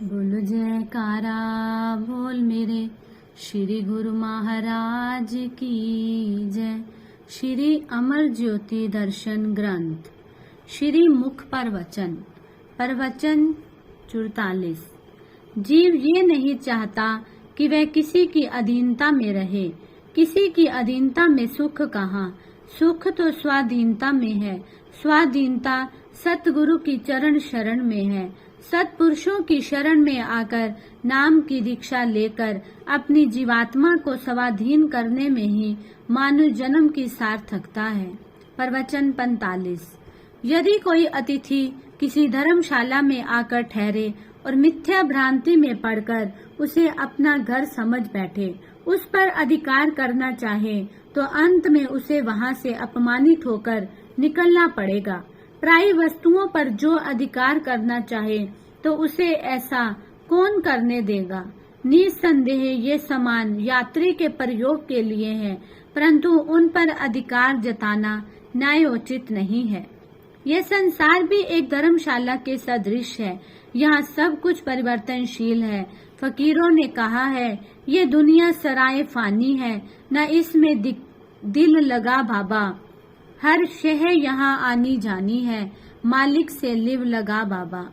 बोल जयकारा बोल मेरे श्री गुरु महाराज की जय। श्री अमर ज्योति दर्शन ग्रंथ श्री मुख प्रवचन प्रवचन 44। जीव ये नहीं चाहता कि वह किसी की अधीनता में रहे। किसी की अधीनता में सुख कहाँ, सुख तो स्वाधीनता में है। स्वाधीनता सतगुरु की चरण शरण में है। सत्पुरुषों की शरण में आकर नाम की दीक्षा लेकर अपनी जीवात्मा को स्वाधीन करने में ही मानव जन्म की सार्थकता है। प्रवचन 45। यदि कोई अतिथि किसी धर्मशाला में आकर ठहरे और मिथ्या भ्रांति में पड़कर उसे अपना घर समझ बैठे, उस पर अधिकार करना चाहे, तो अंत में उसे वहां से अपमानित होकर निकलना पड़ेगा। प्राय वस्तुओं पर जो अधिकार करना चाहे तो उसे ऐसा कौन करने देगा। निसंदेह ये सामान यात्री के प्रयोग के लिए है, परंतु उन पर अधिकार जताना न्यायोचित नहीं है। यह संसार भी एक धर्मशाला के सदृश है। यहाँ सब कुछ परिवर्तनशील है। फकीरों ने कहा है, ये दुनिया सराय फानी है, न इसमें दिल लगा बाबा। हर शह यहाँ आनी जानी है, मालिक से लिव लगा बाबा।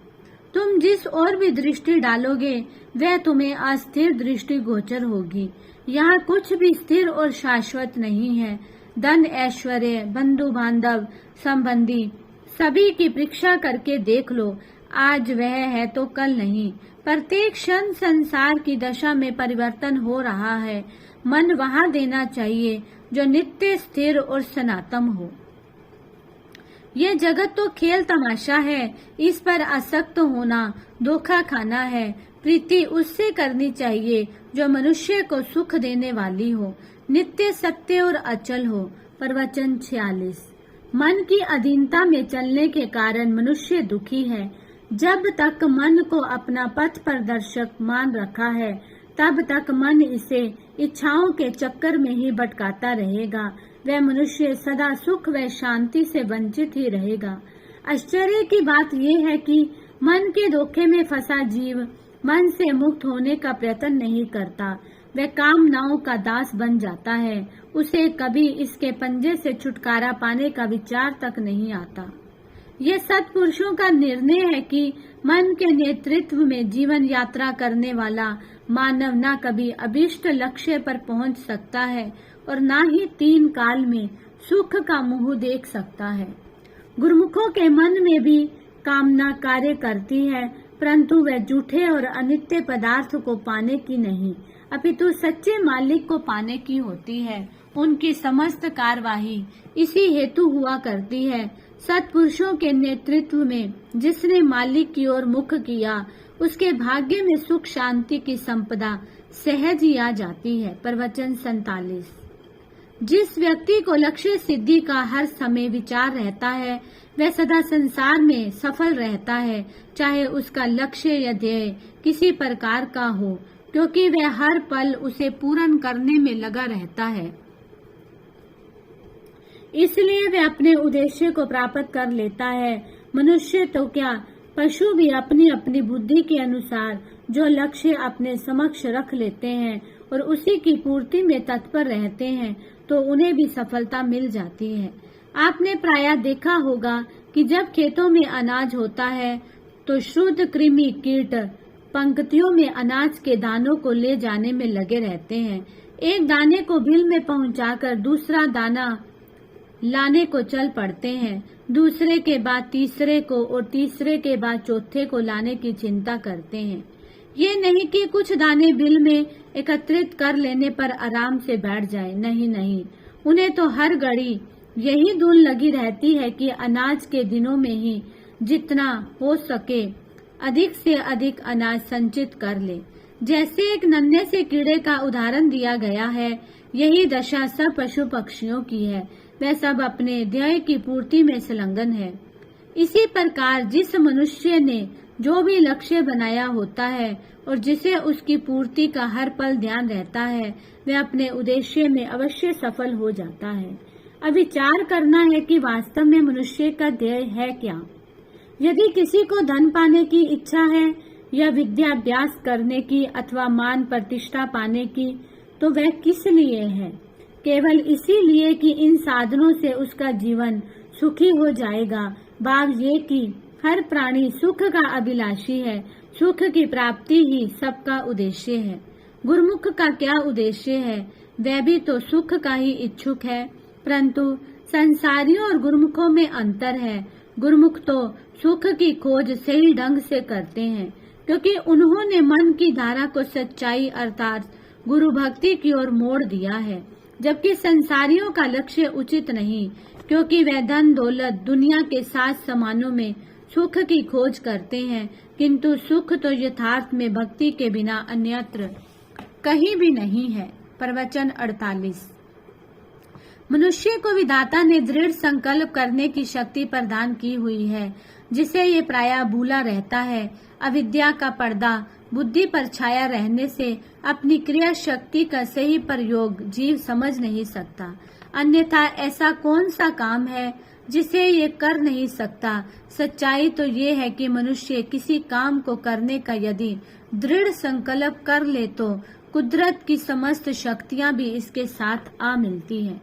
तुम जिस ओर भी दृष्टि डालोगे वह तुम्हें अस्थिर दृष्टि गोचर होगी। यहाँ कुछ भी स्थिर और शाश्वत नहीं है। धन ऐश्वर्य बंधु बांधव संबंधी सभी की परीक्षा करके देख लो, आज वह है तो कल नहीं। प्रत्येक क्षण संसार की दशा में परिवर्तन हो रहा है। मन वहाँ देना चाहिए जो नित्य स्थिर और सनातन हो। यह जगत तो खेल तमाशा है, इस पर आसक्त होना धोखा खाना है। प्रीति उससे करनी चाहिए जो मनुष्य को सुख देने वाली हो, नित्य सत्य और अचल हो। प्रवचन 46। मन की अधीनता में चलने के कारण मनुष्य दुखी है। जब तक मन को अपना पथ प्रदर्शक मान रखा है, तब तक मन इसे इच्छाओं के चक्कर में ही भटकाता रहेगा। वह मनुष्य सदा सुख व शांति से वंचित ही रहेगा। आश्चर्य की बात यह है कि मन के धोखे में फंसा जीव मन से मुक्त होने का प्रयत्न नहीं करता। वह कामनाओं का दास बन जाता है। उसे कभी इसके पंजे से छुटकारा पाने का विचार तक नहीं आता। यह सत्पुरुषों का निर्णय है कि मन के नेतृत्व में जीवन यात्रा करने वाला मानव न कभी अभीष्ट लक्ष्य पर पहुंच सकता है और न ही तीन काल में सुख का मुंह देख सकता है। गुरुमुखों के मन में भी कामना कार्य करती है, परंतु वह झूठे और अनित्य पदार्थ को पाने की नहीं, अपितु सच्चे मालिक को पाने की होती है। उनकी समस्त कार्यवाही इसी हेतु हुआ करती है। सत्पुरुषों के नेतृत्व में जिसने मालिक की ओर मुख किया, उसके भाग्य में सुख शांति की संपदा सहज ही आ जाती है। प्रवचन 47। जिस व्यक्ति को लक्ष्य सिद्धि का हर समय विचार रहता है, वह सदा संसार में सफल रहता है, चाहे उसका लक्ष्य या ध्येय किसी प्रकार का हो, क्योंकि वह हर पल उसे पूर्ण करने में लगा रहता है। इसलिए वह अपने उद्देश्य को प्राप्त कर लेता है। मनुष्य तो क्या, पशु भी अपनी अपनी बुद्धि के अनुसार जो लक्ष्य अपने समक्ष रख लेते हैं और उसी की पूर्ति में तत्पर रहते हैं, तो उन्हें भी सफलता मिल जाती है। आपने प्रायः देखा होगा कि जब खेतों में अनाज होता है तो शुद्ध कृमि कीट पंक्तियों में अनाज के दानों को ले जाने में लगे रहते हैं। एक दाने को बिल में पहुंचाकर दूसरा दाना लाने को चल पड़ते हैं। दूसरे के बाद तीसरे को और तीसरे के बाद चौथे को लाने की चिंता करते हैं। ये नहीं कि कुछ दाने बिल में एकत्रित कर लेने पर आराम से बैठ जाए, नहीं नहीं, उन्हें तो हर घड़ी यही धुन लगी रहती है कि अनाज के दिनों में ही जितना हो सके अधिक से अधिक अनाज संचित कर ले। जैसे एक नन्हे से कीड़े का उदाहरण दिया गया है, यही दशा सब पशु पक्षियों की है। वह सब अपने ध्येय की पूर्ति में संलग्न है। इसी प्रकार जिस मनुष्य ने जो भी लक्ष्य बनाया होता है और जिसे उसकी पूर्ति का हर पल ध्यान रहता है, वह अपने उद्देश्य में अवश्य सफल हो जाता है। अब विचार करना है कि वास्तव में मनुष्य का ध्येय है क्या। यदि किसी को धन पाने की इच्छा है या विद्याभ्यास करने की अथवा मान प्रतिष्ठा पाने की, तो वह किस लिए है? केवल इसीलिए कि इन साधनों से उसका जीवन सुखी हो जाएगा। भाव ये कि हर प्राणी सुख का अभिलाषी है, सुख की प्राप्ति ही सबका उद्देश्य है। गुरुमुख का क्या उद्देश्य है? वह भी तो सुख का ही इच्छुक है, परंतु संसारियों और गुरुमुखों में अंतर है। गुरुमुख तो सुख की खोज सही ढंग से करते हैं, क्योंकि उन्होंने मन की धारा को सच्चाई अर्थात गुरु भक्ति की ओर मोड़ दिया है, जबकि संसारियों का लक्ष्य उचित नहीं, क्योंकि वे धन दौलत दुनिया के साथ सामानों में सुख की खोज करते हैं, किंतु सुख तो यथार्थ में भक्ति के बिना अन्यत्र कहीं भी नहीं है। प्रवचन 48। मनुष्य को विधाता ने दृढ़ संकल्प करने की शक्ति प्रदान की हुई है, जिसे ये प्रायः भूला रहता है। अविद्या का पर्दा बुद्धि पर छाया रहने से अपनी क्रिया शक्ति का सही प्रयोग जीव समझ नहीं सकता। अन्यथा ऐसा कौन सा काम है जिसे ये कर नहीं सकता? सच्चाई तो ये है कि मनुष्य किसी काम को करने का यदि दृढ़ संकल्प कर ले तो कुदरत की समस्त शक्तियां भी इसके साथ आ मिलती हैं,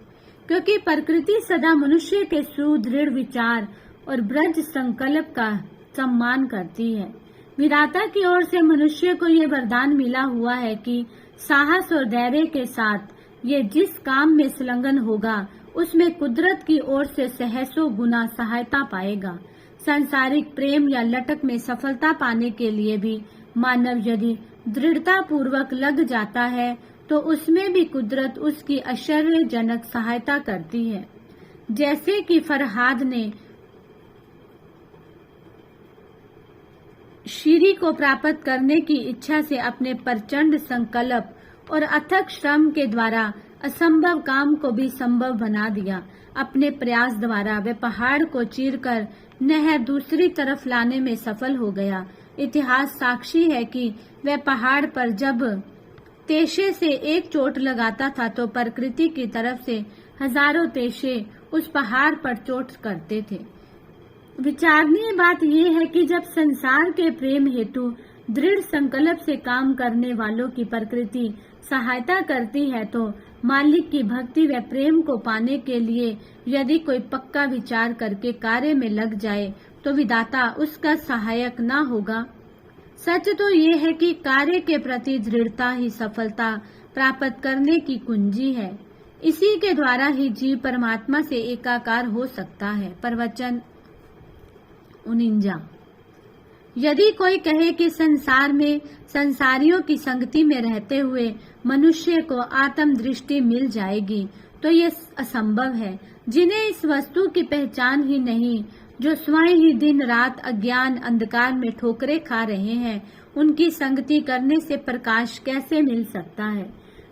क्योंकि प्रकृति सदा मनुष्य के सुदृढ़ विचार और ब्रज संकल्प का सम्मान करती है। विधाता की ओर से मनुष्य को ये वरदान मिला हुआ है कि साहस और धैर्य के साथ ये जिस काम में संलग्न होगा उसमें कुदरत की ओर से सहसों गुना सहायता पाएगा। सांसारिक प्रेम या लटक में सफलता पाने के लिए भी मानव यदि दृढ़ता पूर्वक लग जाता है तो उसमें भी कुदरत उसकी आश्चर्यजनक सहायता करती है। जैसे कि फरहाद ने श्री को प्राप्त करने की इच्छा से अपने प्रचंड संकल्प और अथक श्रम के द्वारा असंभव काम को भी संभव बना दिया। अपने प्रयास द्वारा वे पहाड़ को चीरकर नहर दूसरी तरफ लाने में सफल हो गया। इतिहास साक्षी है कि वह पहाड़ पर जब तेशे से एक चोट लगाता था तो प्रकृति की तरफ से हजारों तेशे उस पहाड़ पर चोट करते थे। विचारणीय बात यह है कि जब संसार के प्रेम हेतु दृढ़ संकल्प से काम करने वालों की प्रकृति सहायता करती है तो मालिक की भक्ति व प्रेम को पाने के लिए यदि कोई पक्का विचार करके कार्य में लग जाए तो विधाता उसका सहायक न होगा। सच तो ये है कि कार्य के प्रति दृढ़ता ही सफलता प्राप्त करने की कुंजी है। इसी के द्वारा ही जीव परमात्मा से एकाकार हो सकता है। प्रवचन 49। यदि कोई कहे कि संसार में संसारियों की संगति में रहते हुए मनुष्य को आत्म दृष्टि मिल जाएगी तो ये असंभव है। जिन्हें इस वस्तु की पहचान ही नहीं, जो स्वयं ही दिन रात अज्ञान अंधकार में ठोकरें खा रहे हैं, उनकी संगति करने से प्रकाश कैसे मिल सकता है?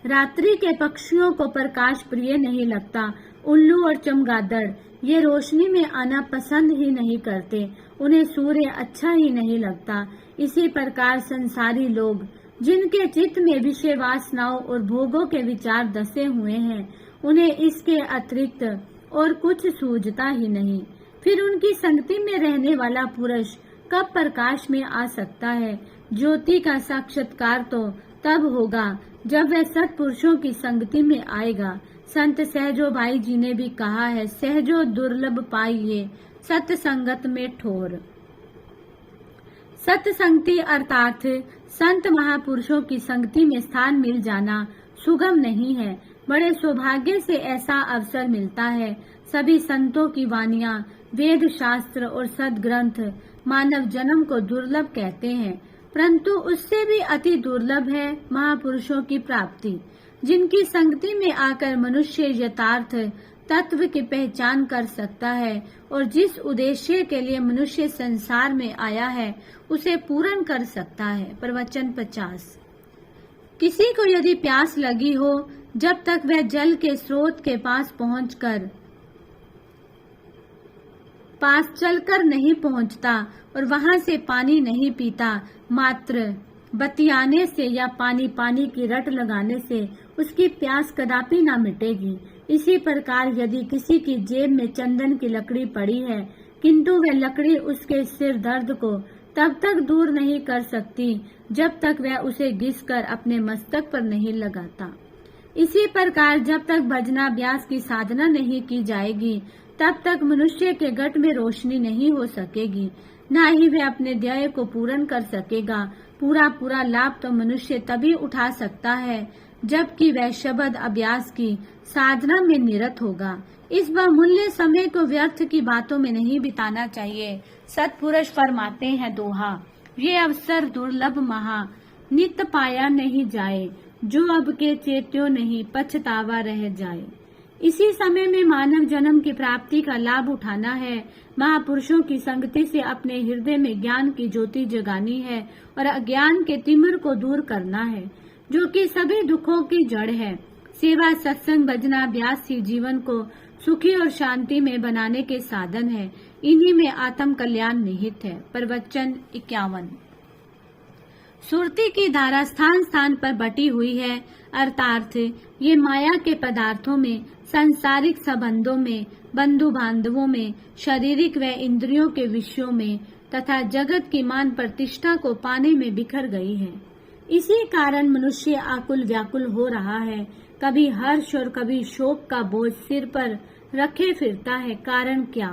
रात्रि के पक्षियों को प्रकाश प्रिय नहीं लगता। उल्लू और चमगादड़ ये रोशनी में आना पसंद ही नहीं करते, उन्हें सूर्य अच्छा ही नहीं लगता। इसी प्रकार संसारी लोग जिनके चित्त में विषय वासनाओं और भोगों के विचार धसे हुए हैं, उन्हें इसके अतिरिक्त और कुछ सूझता ही नहीं। फिर उनकी संगति में रहने वाला पुरुष कब प्रकाश में आ सकता है? ज्योति का साक्षात्कार तो तब होगा जब वह सत्पुरुषों की संगति में आएगा। संत सहजो भाई जी ने भी कहा है, सहजो दुर्लभ पाइये सत्संगत में ठोर। सत्संगति अर्थात संत महापुरुषों की संगति में स्थान मिल जाना सुगम नहीं है। बड़े सौभाग्य से ऐसा अवसर मिलता है। सभी संतों की वानियां, वेद शास्त्र और सद्ग्रंथ मानव जन्म को दुर्लभ कहते हैं, परंतु उससे भी अति दुर्लभ है महापुरुषों की प्राप्ति, जिनकी संगति में आकर मनुष्य यथार्थ तत्व की पहचान कर सकता है और जिस उद्देश्य के लिए मनुष्य संसार में आया है उसे पूर्ण कर सकता है। प्रवचन 50। किसी को यदि प्यास लगी हो, जब तक वह जल के स्रोत के पास चलकर नहीं पहुंचता और वहां से पानी नहीं पीता, मात्र बतियाने से या पानी की रट लगाने से उसकी प्यास कदापि ना मिटेगी। इसी प्रकार यदि किसी की जेब में चंदन की लकड़ी पड़ी है, किंतु वह लकड़ी उसके सिर दर्द को तब तक दूर नहीं कर सकती जब तक वह उसे घिसकर अपने मस्तक पर नहीं लगाता। इसी प्रकार जब तक भजनाभ्यास की साधना नहीं की जाएगी तब तक मनुष्य के घट में रोशनी नहीं हो सकेगी, न ही वह अपने ध्येय को पूर्ण कर सकेगा। पूरा लाभ तो मनुष्य तभी उठा सकता है जबकि वह शब्द अभ्यास की साधना में निरत होगा। इस बहुमूल्य समय को व्यर्थ की बातों में नहीं बिताना चाहिए। सत्पुरुष फरमाते हैं दोहा, ये अवसर दुर्लभ महा, नित पाया नहीं जाए, जो अब के चेत्यो नहीं पछतावा रह जाए। इसी समय में मानव जन्म की प्राप्ति का लाभ उठाना है। महापुरुषों की संगति से अपने हृदय में ज्ञान की ज्योति जगानी है और अज्ञान के तिमिर को दूर करना है, जो कि सभी दुखों की जड़ है। सेवा, सत्संग, भजना, अभ्यास ही जीवन को सुखी और शांति में बनाने के साधन है। इन्हीं में आत्म कल्याण निहित है। प्रवचन 51। सुरती की धारा स्थान स्थान पर बटी हुई है, अर्थात ये माया के पदार्थों में, सांसारिक संबंधों में, बंधु बांधवों में, शारीरिक व इंद्रियों के विषयों में तथा जगत की मान प्रतिष्ठा को पाने में बिखर गई है। इसी कारण मनुष्य आकुल व्याकुल हो रहा है, कभी हर्ष और कभी शोक का बोझ सिर पर रखे फिरता है। कारण क्या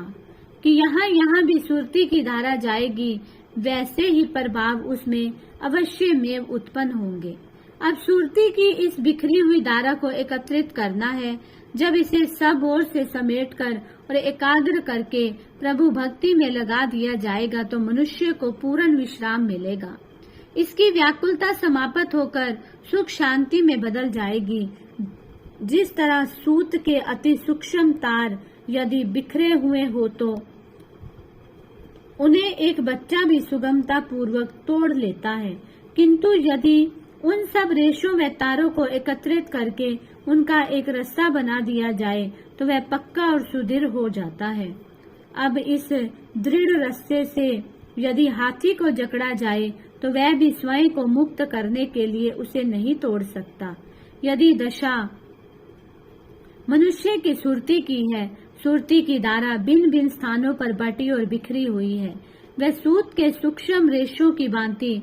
कि यहाँ भी सुरती की धारा जाएगी, वैसे ही प्रभाव उसमें अवश्य में उत्पन्न होंगे। अब सुरती की इस बिखरी हुई धारा को एकत्रित करना है। जब इसे सब ओर से समेटकर और एकाग्र करके प्रभु भक्ति में लगा दिया जाएगा तो मनुष्य को पूर्ण विश्राम मिलेगा। इसकी व्याकुलता समाप्त होकर सुख शांति में बदल जाएगी। जिस तरह सूत के अति सूक्ष्म तार यदि बिखरे हुए हो तो उन्हें एक बच्चा भी सुगमता पूर्वक तोड़ लेता है, किंतु यदि उन सब रेशों व तारों को एकत्रित करके उनका एक रस्सा बना दिया जाए तो वह पक्का और सुदृढ़ हो जाता है। अब इस दृढ़ रस्से से यदि हाथी को जकड़ा जाए तो वह भी स्वयं को मुक्त करने के लिए उसे नहीं तोड़ सकता। यदि दशा मनुष्य की सुरती की है, सुरती की धारा भिन्न भिन्न स्थानों पर बटी और बिखरी हुई है, वह सूत के सूक्ष्म रेशों की भांति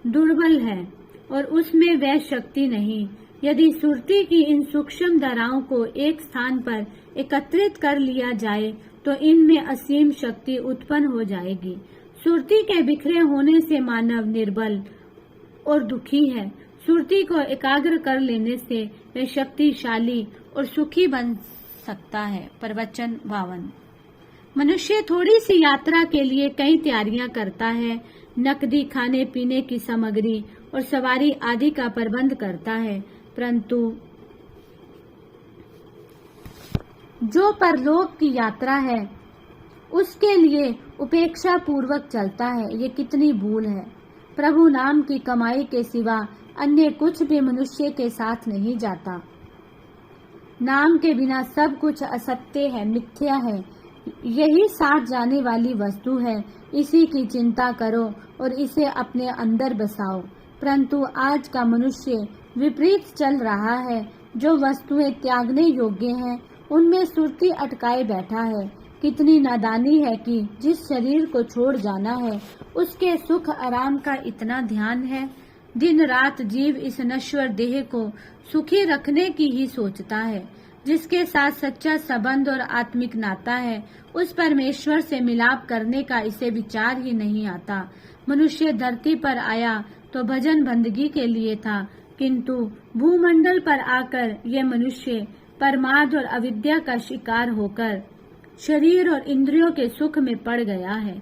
दुर्बल है और उसमें वह शक्ति नहीं। यदि सुरती की इन सूक्ष्म धाराओं को एक स्थान पर एकत्रित कर लिया जाए तो इनमें असीम शक्ति उत्पन्न हो जाएगी। सुरती के बिखरे होने से मानव निर्बल और दुखी है। सुरती को एकाग्र कर लेने से वह शक्तिशाली और सुखी बन सकता है। प्रवचन 52। मनुष्य थोड़ी सी यात्रा के लिए कई तैयारियां करता है, नकदी, खाने पीने की सामग्री और सवारी आदि का प्रबंध करता है, परंतु जो परलोक की यात्रा है उसके लिए उपेक्षा पूर्वक चलता है। ये कितनी भूल है। प्रभु नाम की कमाई के सिवा अन्य कुछ भी मनुष्य के साथ नहीं जाता। नाम के बिना सब कुछ असत्य है, मिथ्या है। यही साथ जाने वाली वस्तु है। इसी की चिंता करो और इसे अपने अंदर बसाओ। परंतु आज का मनुष्य विपरीत चल रहा है। जो वस्तुएं त्यागने योग्य हैं उनमें सुरती अटकाए बैठा है। कितनी नादानी है कि जिस शरीर को छोड़ जाना है उसके सुख आराम का इतना ध्यान है। दिन रात जीव इस नश्वर देह को सुखी रखने की ही सोचता है। जिसके साथ सच्चा संबंध और आत्मिक नाता है उस परमेश्वर से मिलाप करने का इसे विचार ही नहीं आता। मनुष्य धरती पर आया तो भजन बंदगी के लिए था, किंतु भूमंडल पर आकर यह मनुष्य प्रमाद और अविद्या का शिकार होकर शरीर और इंद्रियों के सुख में पड़ गया है।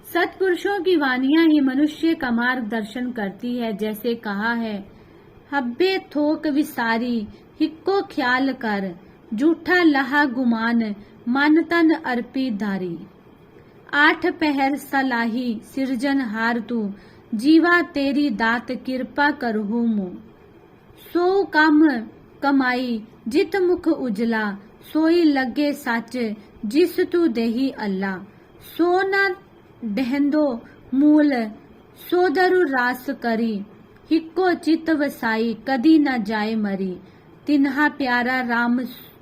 सत्पुरुषों की वानियां ही मनुष्य का मार्गदर्शन करती है। जैसे कहा है, हब्बे थोक विसारी हिक्को ख्याल कर, जूठा लहा गुमान मन तन अर्पी धारी। 8 पहर सलाही सिरजन हार तू, जीवा तेरी दात कृपा करहु मु। सो काम कमाई जित मुख उजला, सोई लगे सच जिस तू देही अल्लाह। सो न डहंदो मूल सोदरु रास करी, हिक्को चित वसाई कदी न जाए मरी। तिन्हा प्यारा राम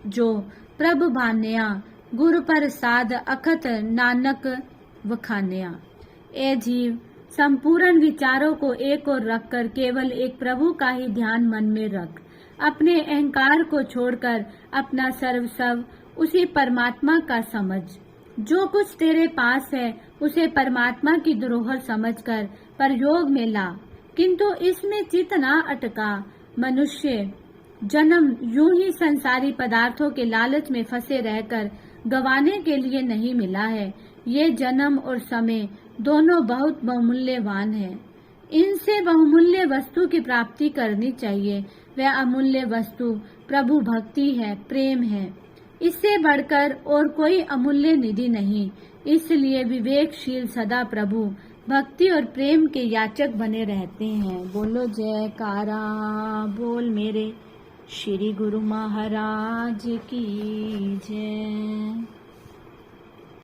जो प्रभ भान्या, गुर प्रसाद अखत नानक वखान्या। ए जीव, संपूर्ण विचारों को एक ओर रखकर केवल एक प्रभु का ही ध्यान मन में रख। अपने अहंकार को छोड़कर अपना सर्वस्व उसी परमात्मा का समझ। जो कुछ तेरे पास है उसे परमात्मा की धरोहर समझकर प्रयोग में ला, किंतु इसमें चित ना अटका। मनुष्य जन्म यूं ही संसारी पदार्थों के लालच में फंसे रहकर गंवाने के लिए नहीं मिला है। ये जन्म और समय दोनों बहुत बहुमूल्यवान है। इनसे बहुमूल्य वस्तु की प्राप्ति करनी चाहिए। वह अमूल्य वस्तु प्रभु भक्ति है, प्रेम है। इससे बढ़कर और कोई अमूल्य निधि नहीं। इसलिए विवेकशील सदा प्रभु भक्ति और प्रेम के याचक बने रहते हैं। बोलो जयकारा बोल मेरे श्री गुरु महाराज की जय।